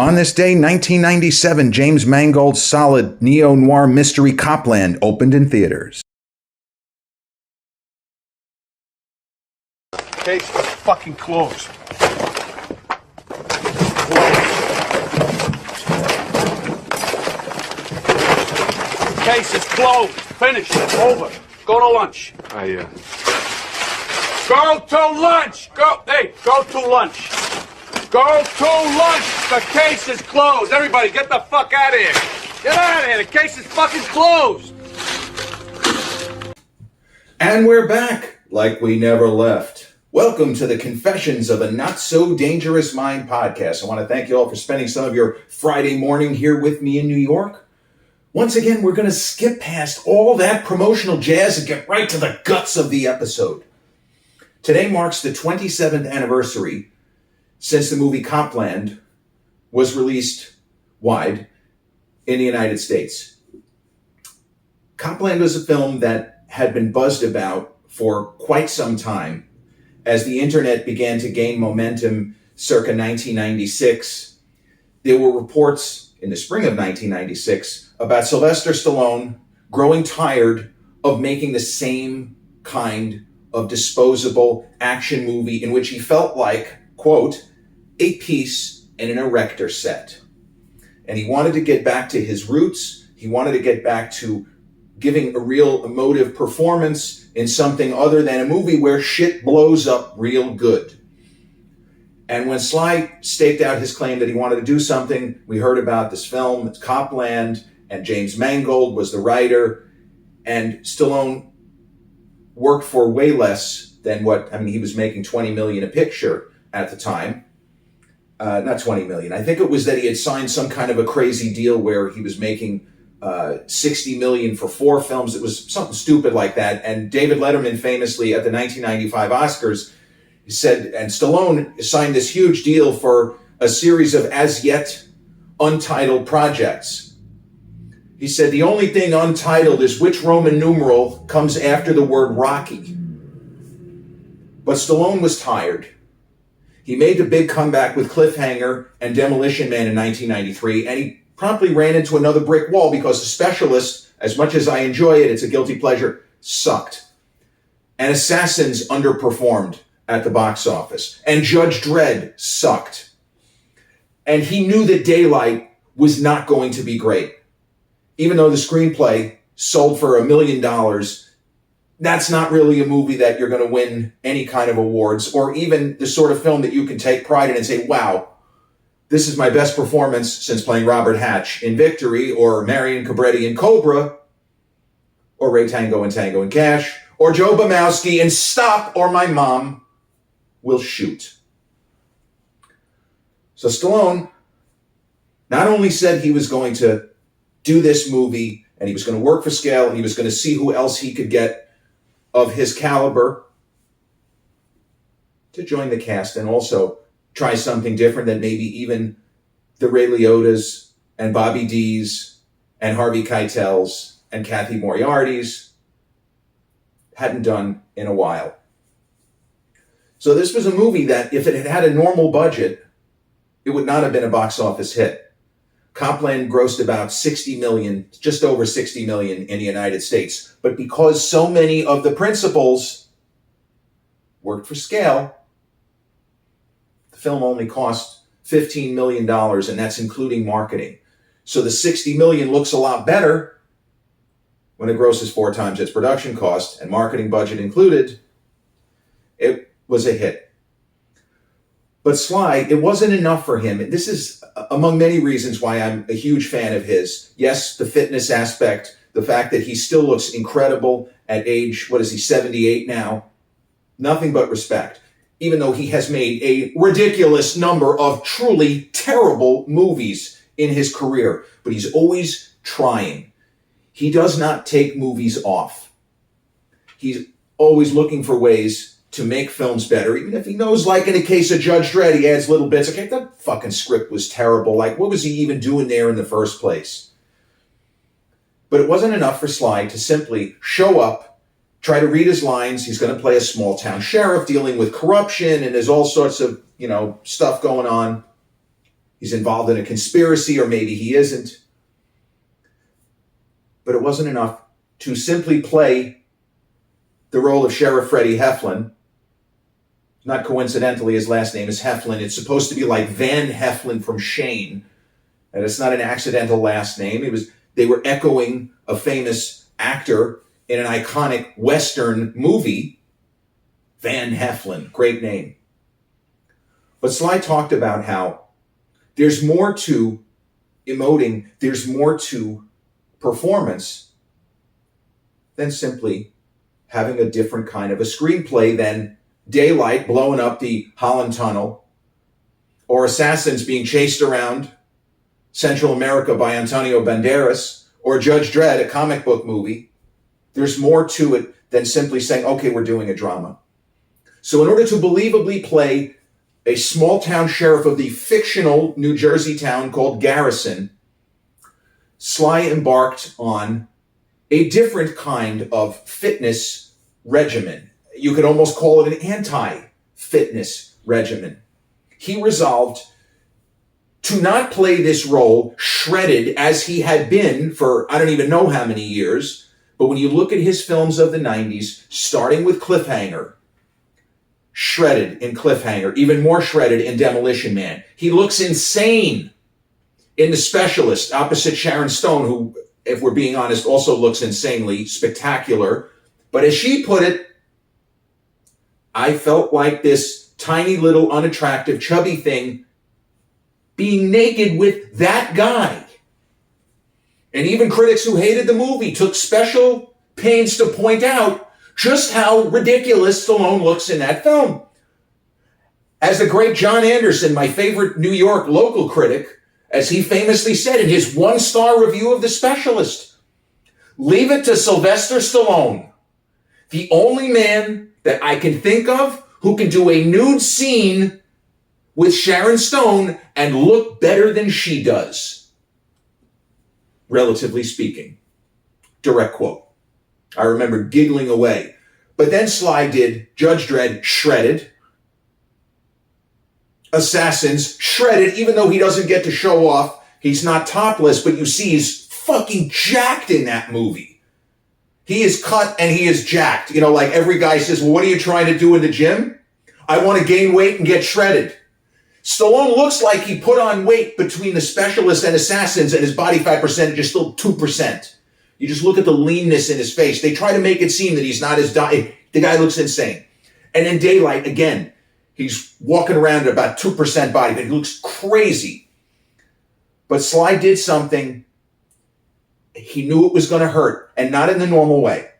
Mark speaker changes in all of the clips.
Speaker 1: On this day, 1997, James Mangold's solid neo-noir mystery Copland opened in theaters.
Speaker 2: Case is fucking closed. Case is closed. Finished. Over. Go to lunch. Go to lunch. Go to lunch. Go to lunch. The case is closed. Everybody, get the fuck out of here. Get out of here. The case is fucking closed.
Speaker 1: And we're back like we never left. Welcome to the Confessions of a Not So Dangerous Mind podcast. I want to thank you all for spending some of your Friday morning here with me in New York. Once again, we're going to skip past all that promotional jazz and get right to the guts of the episode. Today marks the 27th anniversary since the movie Copland was released wide in the United States. Copland was a film that had been buzzed about for quite some time as the internet began to gain momentum circa 1996. There were reports in the spring of 1996 about Sylvester Stallone growing tired of making the same kind of disposable action movie in which he felt like, quote, a piece in an erector set. And he wanted to get back to his roots. He wanted to get back to giving a real emotive performance in something other than a movie where shit blows up real good. And when Sly staked out his claim that he wanted to do something, we heard about this film, it's Copland, and James Mangold was the writer, and Stallone worked for way less than he was making $20 million a picture at the time. Not 20 million. I think it was that he had signed some kind of a crazy deal where he was making 60 million for 4 films. It was something stupid like that. And David Letterman famously at the 1995 Oscars said, and Stallone signed this huge deal for a series of as yet untitled projects. He said, the only thing untitled is which Roman numeral comes after the word Rocky. But Stallone was tired. He made the big comeback with Cliffhanger and Demolition Man in 1993, and he promptly ran into another brick wall because The Specialist, as much as I enjoy it, it's a guilty pleasure, sucked. And Assassins underperformed at the box office. And Judge Dredd sucked. And he knew that Daylight was not going to be great. Even though the screenplay sold for $1 million, that's not really a movie that you're going to win any kind of awards, or even the sort of film that you can take pride in and say, wow, this is my best performance since playing Robert Hatch in Victory, or Marion Cobretti in Cobra, or Ray Tango in Tango and Cash, or Joe Bumowski in Stop or My Mom Will Shoot. So Stallone not only said he was going to do this movie, and he was going to work for scale, and he was going to see who else he could get of his caliber to join the cast and also try something different than maybe even the Ray Liotta's and Bobby D's and Harvey Keitel's and Kathy Moriarty's hadn't done in a while. So this was a movie that if it had had a normal budget, it would not have been a box office hit. Copland grossed about 60 million, just over 60 million in the United States. But because so many of the principals worked for scale, the film only cost $15 million, and that's including marketing. So the 60 million looks a lot better when it grosses 4 times its production cost and marketing budget included. It was a hit. But Sly, it wasn't enough for him. This is among many reasons why I'm a huge fan of his. Yes, the fitness aspect, the fact that he still looks incredible at age, 78 now? Nothing but respect. Even though he has made a ridiculous number of truly terrible movies in his career. But he's always trying. He does not take movies off. He's always looking for ways to make films better, even if he knows, like in the case of Judge Dredd, he adds little bits. Okay, that fucking script was terrible. Like, what was he even doing there in the first place? But it wasn't enough for Sly to simply show up, try to read his lines. He's going to play a small town sheriff dealing with corruption, and there's all sorts of, stuff going on. he's involved in a conspiracy, or maybe he isn't. But it wasn't enough to simply play the role of Sheriff Freddie Heflin. Not coincidentally, his last name is Heflin. It's supposed to be like Van Heflin from Shane. And it's not an accidental last name. They were echoing a famous actor in an iconic Western movie. Van Heflin, great name. But Sly talked about how there's more to emoting, there's more to performance than simply having a different kind of a screenplay than Daylight blowing up the Holland Tunnel, or assassins being chased around Central America by Antonio Banderas, or Judge Dredd, a comic book movie. There's more to it than simply saying, okay, we're doing a drama. So in order to believably play a small town sheriff of the fictional New Jersey town called Garrison, Sly embarked on a different kind of fitness regimen. You could almost call it an anti-fitness regimen. He resolved to not play this role shredded as he had been for I don't even know how many years. But when you look at his films of the 90s, starting with Cliffhanger, shredded in Cliffhanger, even more shredded in Demolition Man. He looks insane in The Specialist, opposite Sharon Stone, who, if we're being honest, also looks insanely spectacular. But as she put it, I felt like this tiny little unattractive chubby thing being naked with that guy. And even critics who hated the movie took special pains to point out just how ridiculous Stallone looks in that film. As the great John Anderson, my favorite New York local critic, as he famously said in his one-star review of The Specialist, leave it to Sylvester Stallone, the only man that I can think of who can do a nude scene with Sharon Stone and look better than she does. Relatively speaking. Direct quote. I remember giggling away. But then Sly did Judge Dredd, shredded. Assassins, shredded, even though he doesn't get to show off. He's not topless, but you see he's fucking jacked in that movie. He is cut and he is jacked. You know, like every guy says, well, what are you trying to do in the gym? I want to gain weight and get shredded. Stallone looks like he put on weight between The Specialist and Assassins, and his body fat percentage is still 2%. You just look at the leanness in his face. They try to make it seem that he's not as the guy looks insane. And in Daylight, again, he's walking around at about 2% body, but he looks crazy. But Sly did something. He knew it was going to hurt, and not in the normal way.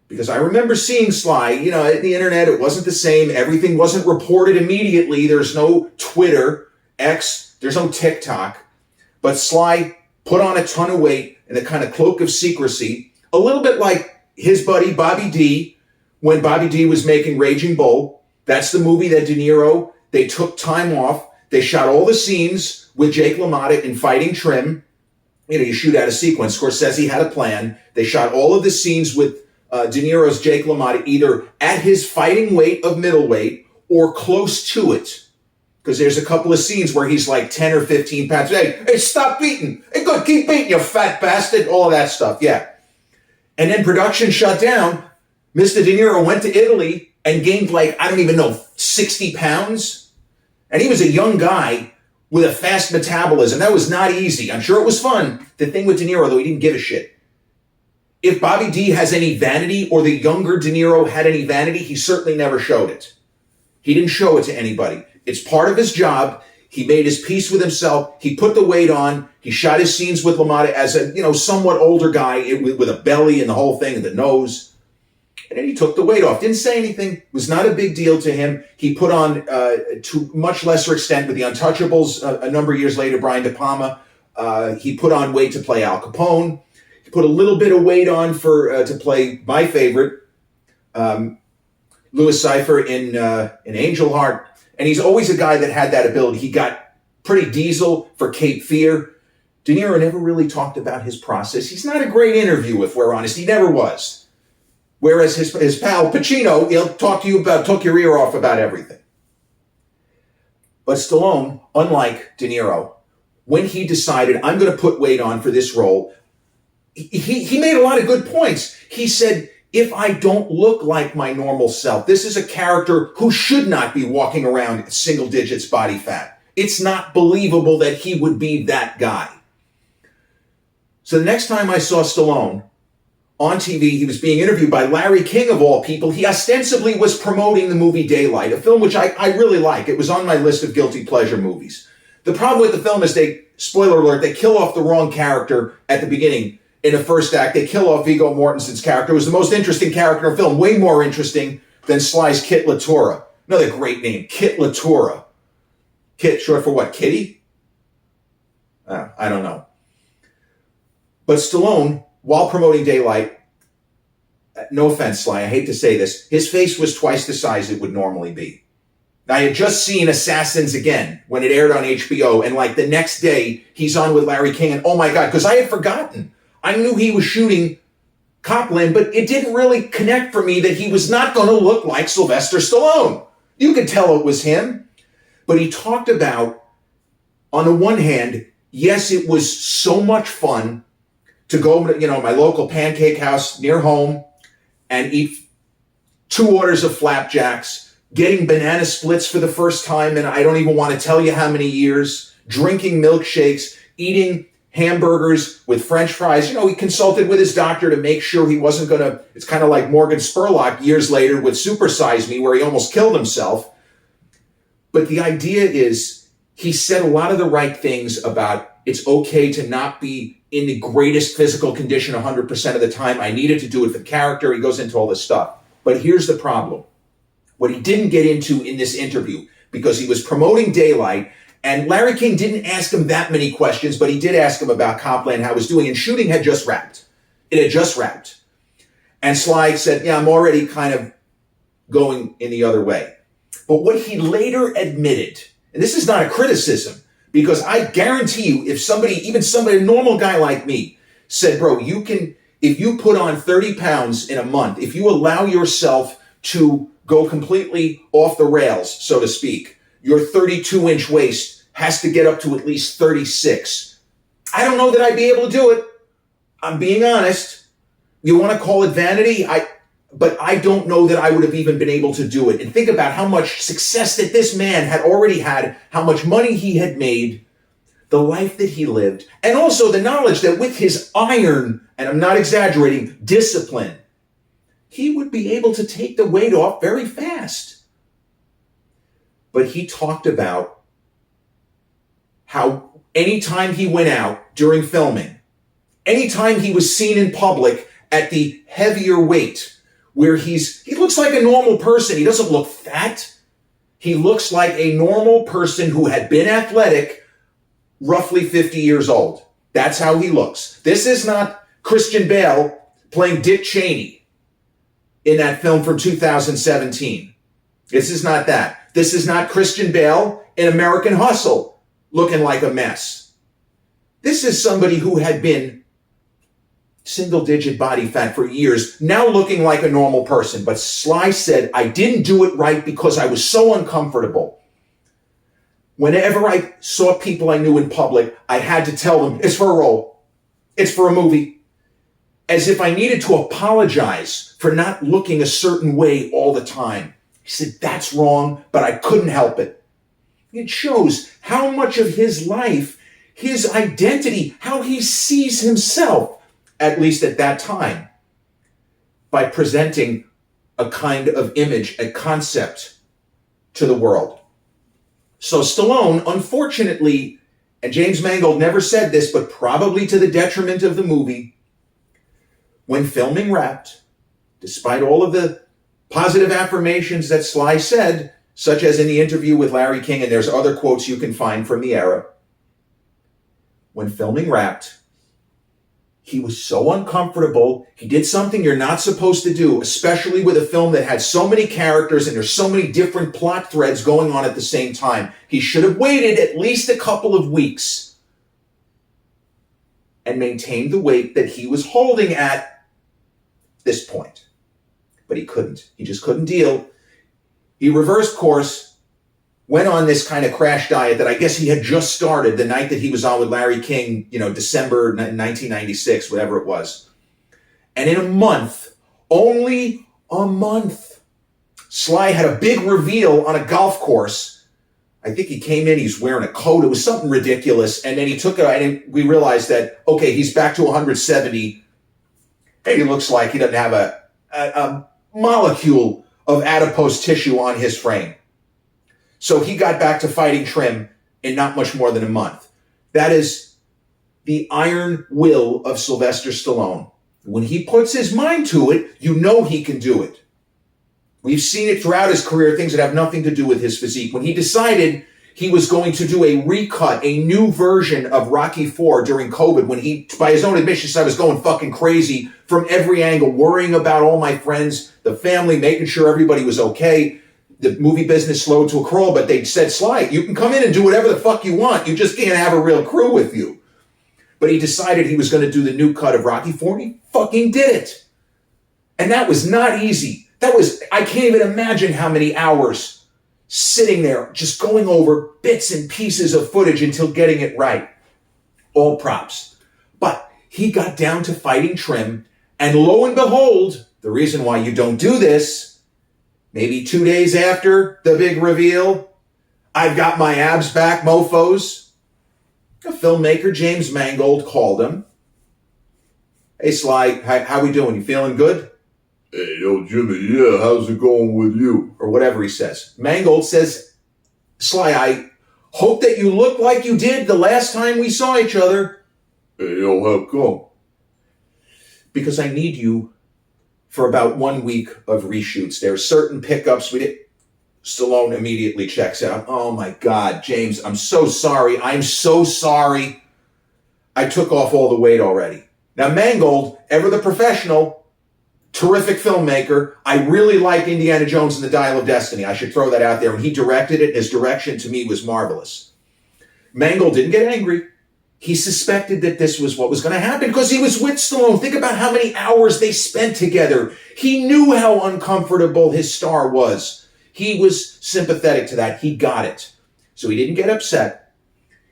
Speaker 1: Because I remember seeing Sly, you know, at the internet, it wasn't the same. Everything wasn't reported immediately. There's no Twitter, X, there's no TikTok. But Sly put on a ton of weight in a kind of cloak of secrecy, a little bit like his buddy Bobby D, when Bobby D was making Raging Bull. That's the movie that De Niro, they took time off. They shot all the scenes with Jake LaMotta in Fighting Trim. You know, you shoot out a sequence. Scorsese had a plan. They shot all of the scenes with De Niro's Jake LaMotta either at his fighting weight of middleweight or close to it. Because there's a couple of scenes where he's like 10 or 15 pounds. Hey, stop beating. Hey, good, keep beating, you fat bastard. All of that stuff, yeah. And then production shut down. Mr. De Niro went to Italy and gained like, I don't even know, 60 pounds. And he was a young guy with a fast metabolism. That was not easy. I'm sure it was fun. The thing with De Niro, though, he didn't give a shit. If Bobby D has any vanity, or the younger De Niro had any vanity, he certainly never showed it. He didn't show it to anybody. It's part of his job. He made his peace with himself. He put the weight on. He shot his scenes with LaMotta as a, somewhat older guy with a belly and the whole thing and the nose. And then he took the weight off. Didn't say anything. It was not a big deal to him. He put on, to much lesser extent with the Untouchables, a number of years later, Brian De Palma, he put on weight to play Al Capone. He put a little bit of weight on to play my favorite, Louis Cypher in Angel Heart. And he's always a guy that had that ability. He got pretty diesel for Cape Fear. De Niro never really talked about his process. He's not a great interview, if we're honest. He never was. Whereas his pal Pacino, he'll talk to you about, took your ear off about everything. But Stallone, unlike De Niro, when he decided, I'm going to put weight on for this role, he made a lot of good points. He said, if I don't look like my normal self, this is a character who should not be walking around at single digits body fat. It's not believable that he would be that guy. So the next time I saw Stallone on TV, he was being interviewed by Larry King, of all people. He ostensibly was promoting the movie Daylight, a film which I really like. It was on my list of guilty pleasure movies. The problem with the film is spoiler alert, they kill off the wrong character at the beginning. In the first act, they kill off Viggo Mortensen's character. It was the most interesting character in the film, way more interesting than Sly's Kit Latura. Another great name, Kit Latura. Kit, short for what, Kitty? I don't know. But Stallone, while promoting Daylight, no offense, Sly, I hate to say this, his face was twice the size it would normally be. I had just seen Assassins again when it aired on HBO, and like the next day, he's on with Larry King, and oh my God, because I had forgotten. I knew he was shooting Copland, but it didn't really connect for me that he was not going to look like Sylvester Stallone. You could tell it was him. But he talked about, on the one hand, yes, it was so much fun to go to, my local pancake house near home and eat 2 orders of flapjacks, getting banana splits for the first time in I don't even want to tell you how many years, drinking milkshakes, eating hamburgers with French fries. He consulted with his doctor to make sure he wasn't going to, it's kind of like Morgan Spurlock years later with Super Size Me, where he almost killed himself. But the idea is, he said a lot of the right things about it's okay to not be in the greatest physical condition 100% of the time. I needed to do it for the character. He goes into all this stuff. But here's the problem. What he didn't get into in this interview, because he was promoting Daylight, and Larry King didn't ask him that many questions, but he did ask him about Copland, how he was doing, and shooting had just wrapped. It had just wrapped. And Sly said, yeah, I'm already kind of going in the other way. But what he later admitted, and this is not a criticism, because I guarantee you, if somebody, a normal guy like me, said, bro, if you put on 30 pounds in a month, if you allow yourself to go completely off the rails, so to speak, your 32-inch waist has to get up to at least 36. I don't know that I'd be able to do it. I'm being honest. You want to call it vanity? But I don't know that I would have even been able to do it. And think about how much success that this man had already had, how much money he had made, the life that he lived, and also the knowledge that with his iron, and I'm not exaggerating, discipline, he would be able to take the weight off very fast. But he talked about how anytime he went out during filming, anytime he was seen in public at the heavier weight, where he looks like a normal person. He doesn't look fat. He looks like a normal person who had been athletic, roughly 50 years old. That's how he looks. This is not Christian Bale playing Dick Cheney in that film from 2017. This is not that. This is not Christian Bale in American Hustle looking like a mess. This is somebody who had been single-digit body fat for years, now looking like a normal person. But Sly said, I didn't do it right because I was so uncomfortable. Whenever I saw people I knew in public, I had to tell them, it's for a role. It's for a movie. As if I needed to apologize for not looking a certain way all the time. He said, that's wrong, but I couldn't help it. It shows how much of his life, his identity, how he sees himself, at least at that time, by presenting a kind of image, a concept to the world. So Stallone, unfortunately, and James Mangold never said this, but probably to the detriment of the movie, when filming wrapped, despite all of the positive affirmations that Sly said, such as in the interview with Larry King, and there's other quotes you can find from the era, when filming wrapped, he was so uncomfortable. He did something you're not supposed to do, especially with a film that had so many characters and there's so many different plot threads going on at the same time. He should have waited at least a couple of weeks and maintained the weight that he was holding at this point. But he couldn't. He just couldn't deal. He reversed course went on this kind of crash diet that I guess he had just started the night that he was on with Larry King, December 1996, whatever it was. And in a month, only a month, Sly had a big reveal on a golf course. I think he came in, he's wearing a coat. It was something ridiculous. And then he took it, and we realized that, okay, he's back to 170. And he looks like he doesn't have a molecule of adipose tissue on his frame. So he got back to fighting trim in not much more than a month. That is the iron will of Sylvester Stallone. When he puts his mind to it, you know he can do it. We've seen it throughout his career, things that have nothing to do with his physique. When he decided he was going to do a recut, a new version of Rocky IV during COVID, when he, by his own admission, said I was going fucking crazy from every angle, worrying about all my friends, the family, making sure everybody was okay. The movie business slowed to a crawl, but they said, Sly, you can come in and do whatever the fuck you want. You just can't have a real crew with you. But he decided he was going to do the new cut of Rocky IV, and he fucking did it. And that was not easy. I can't even imagine how many hours sitting there just going over bits and pieces of footage until getting it right. All props. But he got down to fighting trim, and lo and behold, the reason why you don't do this, maybe 2 days after the big reveal, I've got my abs back, mofos. A filmmaker, James Mangold, called him. Hey, Sly, how we doing? You feeling good?
Speaker 3: Hey, yo, Jimmy, yeah, how's it going with you?
Speaker 1: Or whatever he says. Mangold says, Sly, I hope that you look like you did the last time we saw each other.
Speaker 3: Hey, yo, how come?
Speaker 1: Because I need you for about 1 week of reshoots. There are certain pickups we did. Stallone immediately checks out. Oh my God, James, I'm so sorry. I'm so sorry. I took off all the weight already. Now, Mangold, ever the professional, terrific filmmaker. I really like Indiana Jones and the Dial of Destiny. I should throw that out there. When he directed it, his direction to me was marvelous. Mangold didn't get angry. He suspected that this was what was going to happen because he was with Stallone. Think about how many hours they spent together. He knew how uncomfortable his star was. He was sympathetic to that. He got it. So he didn't get upset.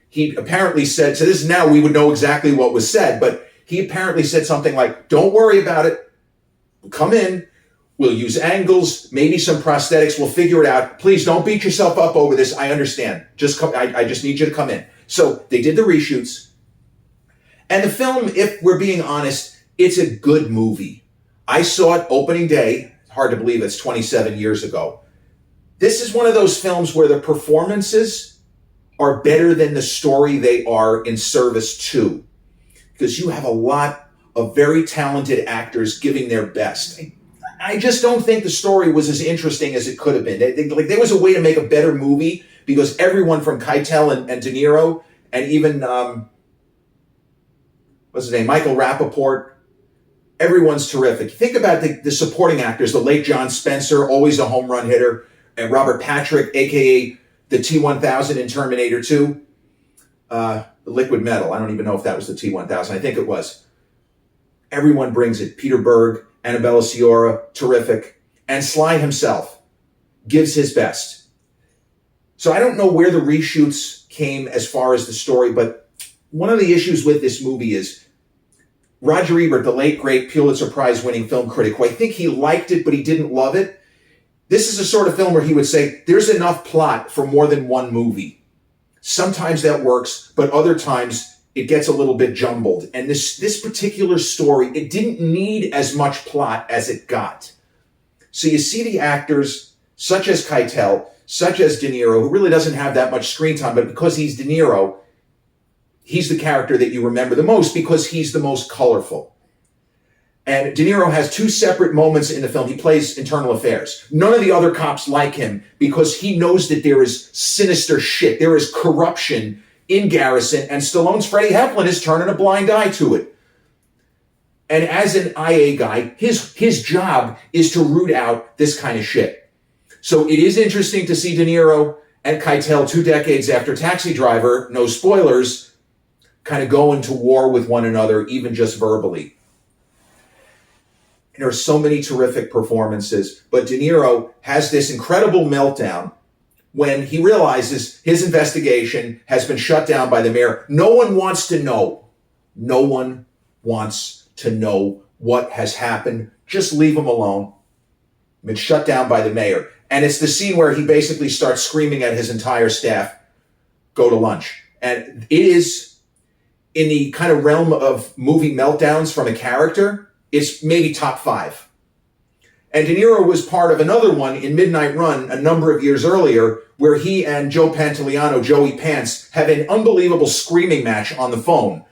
Speaker 1: He apparently said, so this is now we would know exactly what was said, but he apparently said something like, don't worry about it. Come in. We'll use angles, maybe some prosthetics. We'll figure it out. Please don't beat yourself up over this. I understand. Just come. I just need you to come in. So they did the reshoots. And the film, if we're being honest, it's a good movie. I saw it opening day. Hard to believe it's 27 years ago. This is one of those films where the performances are better than the story they are in service to. Because you have a lot of very talented actors giving their best. I just don't think the story was as interesting as it could have been. There was a way to make a better movie because everyone from Keitel and De Niro and even, what's his name, Michael Rappaport, everyone's terrific. Think about the supporting actors, the late John Spencer, always a home run hitter, and Robert Patrick, a.k.a. the T-1000 in Terminator 2, Liquid Metal. I don't even know if that was the T-1000. I think it was. Everyone brings it. Peter Berg, Annabella Sciorra, terrific. And Sly himself gives his best. So I don't know where the reshoots came as far as the story, but one of the issues with this movie is Roger Ebert, the late, great Pulitzer Prize-winning film critic, who I think he liked it, but he didn't love it. This is a sort of film where he would say, there's enough plot for more than one movie. Sometimes that works, but other times it gets a little bit jumbled. And this particular story, it didn't need as much plot as it got. So you see the actors, such as Keitel, such as De Niro, who really doesn't have that much screen time, but because he's De Niro, he's the character that you remember the most because he's the most colorful. And De Niro has two separate moments in the film. He plays internal affairs. None of the other cops like him because he knows that there is sinister shit. There is corruption in Garrison, and Stallone's Freddie Heflin is turning a blind eye to it. And as an IA guy, his job is to root out this kind of shit. So it is interesting to see De Niro and Keitel 2 decades after Taxi Driver, no spoilers, kind of go into war with one another, even just verbally. There are so many terrific performances, but De Niro has this incredible meltdown when he realizes his investigation has been shut down by the mayor. No one wants to know. No one wants to know what has happened. Just leave him alone. Been shut down by the mayor. And it's the scene where he basically starts screaming at his entire staff, go to lunch. And it is, in the kind of realm of movie meltdowns from a character, it's maybe top 5. And De Niro was part of another one in Midnight Run a number of years earlier, where he and Joe Pantoliano, Joey Pants, have an unbelievable screaming match on the phone.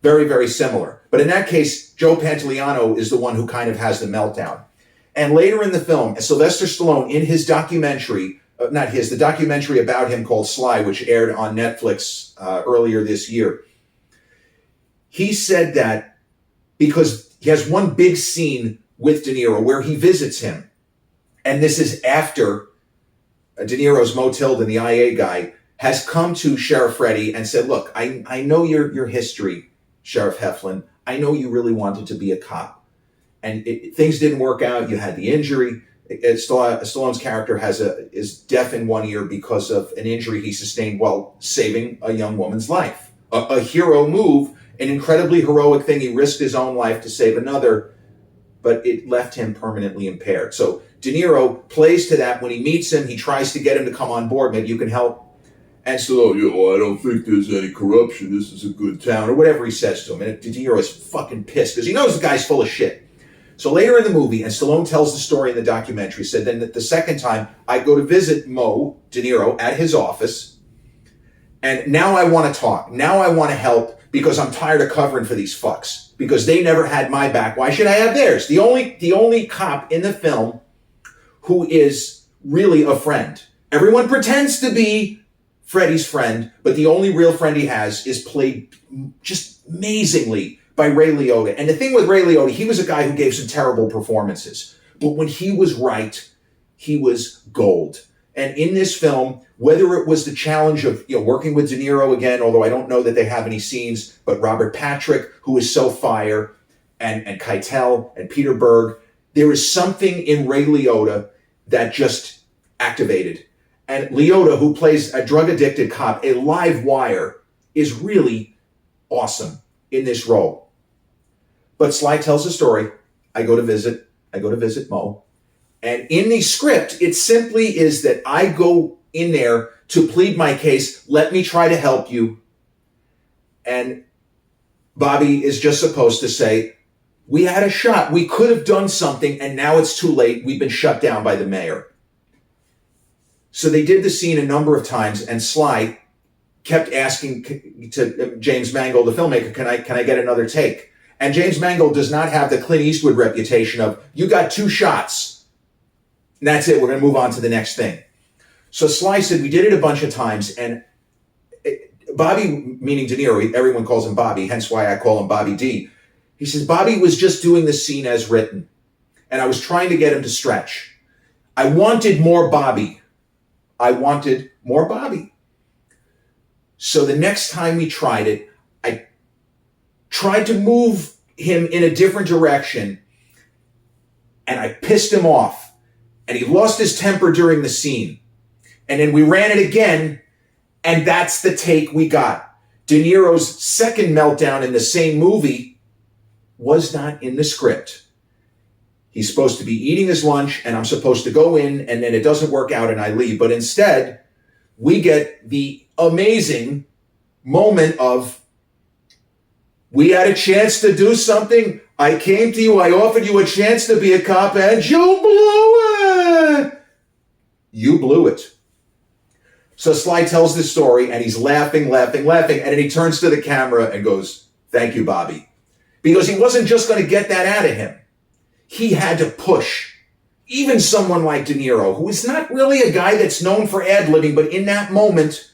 Speaker 1: Very, very similar. But in that case, Joe Pantoliano is the one who kind of has the meltdown. And later in the film, Sylvester Stallone, in his documentary, the documentary about him called Sly, which aired on Netflix earlier this year, he said that because he has one big scene with De Niro where he visits him, and this is after De Niro's motiled and the IA guy has come to Sheriff Freddie and said, look, I know your history, Sheriff Heflin. I know you really wanted to be a cop. And things didn't work out. You had the injury. Stallone's character is deaf in one ear because of an injury he sustained while saving a young woman's life. A hero move, an incredibly heroic thing. He risked his own life to save another, but it left him permanently impaired. So De Niro plays to that. When he meets him, he tries to get him to come on board. Maybe you can help. And so,
Speaker 3: I don't think there's any corruption. This is a good town.
Speaker 1: Or whatever he says to him. And De Niro is fucking pissed because he knows the guy's full of shit. So later in the movie, and Stallone tells the story in the documentary, said then that the second time I go to visit Mo, De Niro, at his office, and now I want to talk. Now I want to help because I'm tired of covering for these fucks because they never had my back. Why should I have theirs? The only cop in the film who is really a friend. Everyone pretends to be Freddie's friend, but the only real friend he has is played just amazingly by Ray Liotta. And the thing with Ray Liotta, he was a guy who gave some terrible performances. But when he was right, he was gold. And in this film, whether it was the challenge of working with De Niro again, although I don't know that they have any scenes, but Robert Patrick, who is so fire, and Keitel and Peter Berg, there is something in Ray Liotta that just activated. And Liotta, who plays a drug-addicted cop, a live wire, is really awesome in this role. But Sly tells the story. I go to visit Mo. And in the script, it simply is that I go in there to plead my case. Let me try to help you. And Bobby is just supposed to say, we had a shot. We could have done something, and now it's too late. We've been shut down by the mayor. So they did the scene a number of times, and Sly kept asking to James Mangold, the filmmaker, can I get another take? And James Mangold does not have the Clint Eastwood reputation of, you got 2 shots. And that's it. We're going to move on to the next thing. So Sly said, we did it a bunch of times. And Bobby, meaning De Niro, everyone calls him Bobby, hence why I call him Bobby D. He says, Bobby was just doing the scene as written. And I was trying to get him to stretch. I wanted more Bobby. So the next time we tried it, I tried to move him in a different direction, and I pissed him off, and he lost his temper during the scene. And then we ran it again, and that's the take we got. De Niro's second meltdown in the same movie was not in the script. He's supposed to be eating his lunch, and I'm supposed to go in, and then it doesn't work out, and I leave. But instead, we get the amazing moment of, we had a chance to do something. I came to you. I offered you a chance to be a cop, and you blew it. You blew it. So Sly tells this story, and he's laughing. And then he turns to the camera and goes, thank you, Bobby. Because he wasn't just going to get that out of him. He had to push. Even someone like De Niro, who is not really a guy that's known for ad-libbing, but in that moment,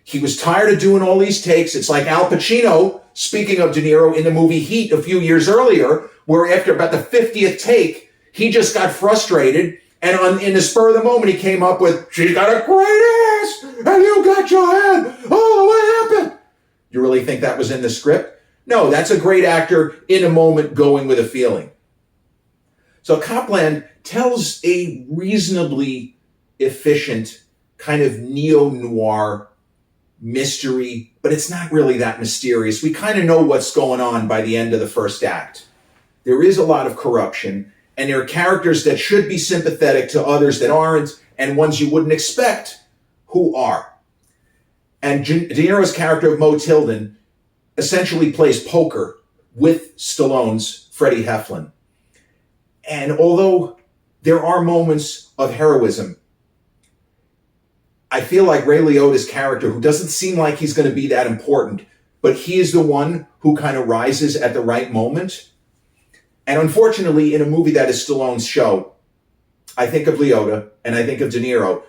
Speaker 1: he was tired of doing all these takes. It's like Al Pacino, speaking of De Niro, in the movie Heat a few years earlier, where after about the 50th take, he just got frustrated. And in the spur of the moment, he came up with, she's got a great ass, and you got your head. Oh, what happened? You really think that was in the script? No, that's a great actor in a moment going with a feeling. So Copland tells a reasonably efficient kind of neo-noir mystery, but it's not really that mysterious. We kind of know what's going on by the end of the first act. There is a lot of corruption, and there are characters that should be sympathetic to others that aren't, and ones you wouldn't expect who are. And De Niro's character of Mo Tilden essentially plays poker with Stallone's Freddie Heflin. And although there are moments of heroism, I feel like Ray Liotta's character, who doesn't seem like he's going to be that important, but he is the one who kind of rises at the right moment. And unfortunately, in a movie that is Stallone's show, I think of Liotta and I think of De Niro,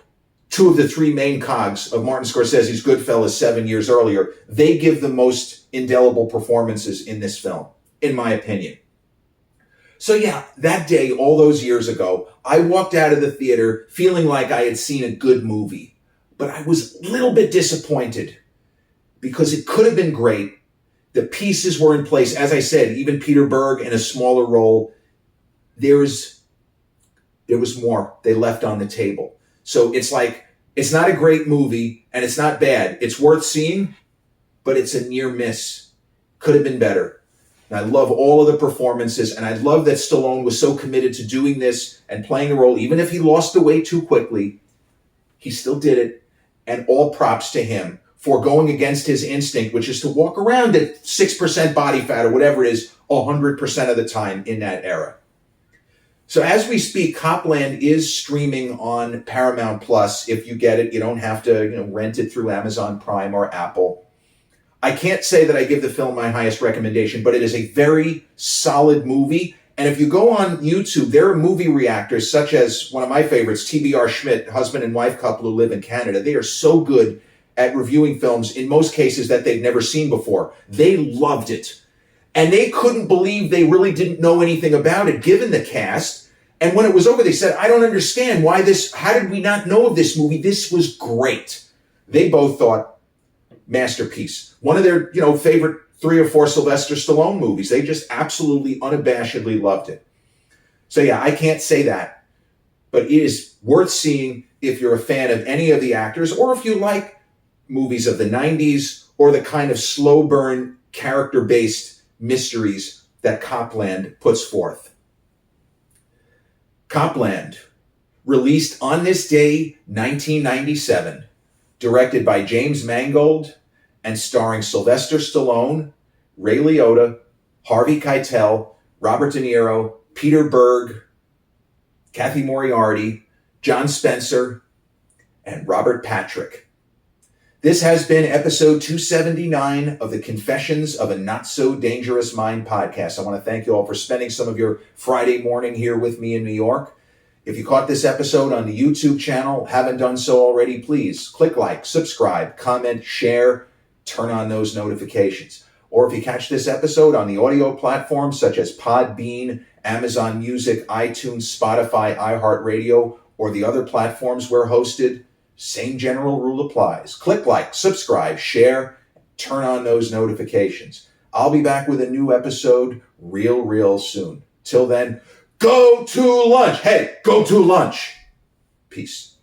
Speaker 1: two of the three main cogs of Martin Scorsese's Goodfellas 7 years earlier. They give the most indelible performances in this film, in my opinion. So yeah, that day, all those years ago, I walked out of the theater feeling like I had seen a good movie, but I was a little bit disappointed because it could have been great. The pieces were in place. As I said, even Peter Berg in a smaller role, there was more they left on the table. So it's like, it's not a great movie and it's not bad. It's worth seeing, but it's a near miss. Could have been better. And I love all of the performances, and I love that Stallone was so committed to doing this and playing the role. Even if he lost the weight too quickly, he still did it. And all props to him for going against his instinct, which is to walk around at 6% body fat or whatever it is 100% of the time in that era. So as we speak, Copland is streaming on Paramount Plus. If you get it, you don't have to rent it through Amazon Prime or Apple. I can't say that I give the film my highest recommendation, but it is a very solid movie. And if you go on YouTube, there are movie reactors such as one of my favorites, TBR Schmidt, husband and wife couple who live in Canada. They are so good at reviewing films, in most cases, that they've never seen before. They loved it. And they couldn't believe they really didn't know anything about it, given the cast. And when it was over, they said, I don't understand how did we not know of this movie? This was great. They both thought, masterpiece. One of their, favorite 3 or 4 Sylvester Stallone movies. They just absolutely unabashedly loved it. So yeah, I can't say that, but it is worth seeing if you're a fan of any of the actors, or if you like movies of the 90s, or the kind of slow burn, character-based mysteries that Copland puts forth. Copland, released on this day, 1997, directed by James Mangold and starring Sylvester Stallone, Ray Liotta, Harvey Keitel, Robert De Niro, Peter Berg, Kathy Moriarty, John Spencer, and Robert Patrick. This has been episode 279 of the Confessions of a Not So Dangerous Mind podcast. I want to thank you all for spending some of your Friday morning here with me in New York. If you caught this episode on the YouTube channel, haven't done so already, please click like, subscribe, comment, share, turn on those notifications. Or if you catch this episode on the audio platforms such as Podbean, Amazon Music, iTunes, Spotify, iHeartRadio, or the other platforms we're hosted, same general rule applies. Click like, subscribe, share, turn on those notifications. I'll be back with a new episode real soon. Till then, go to lunch. Hey, go to lunch. Peace.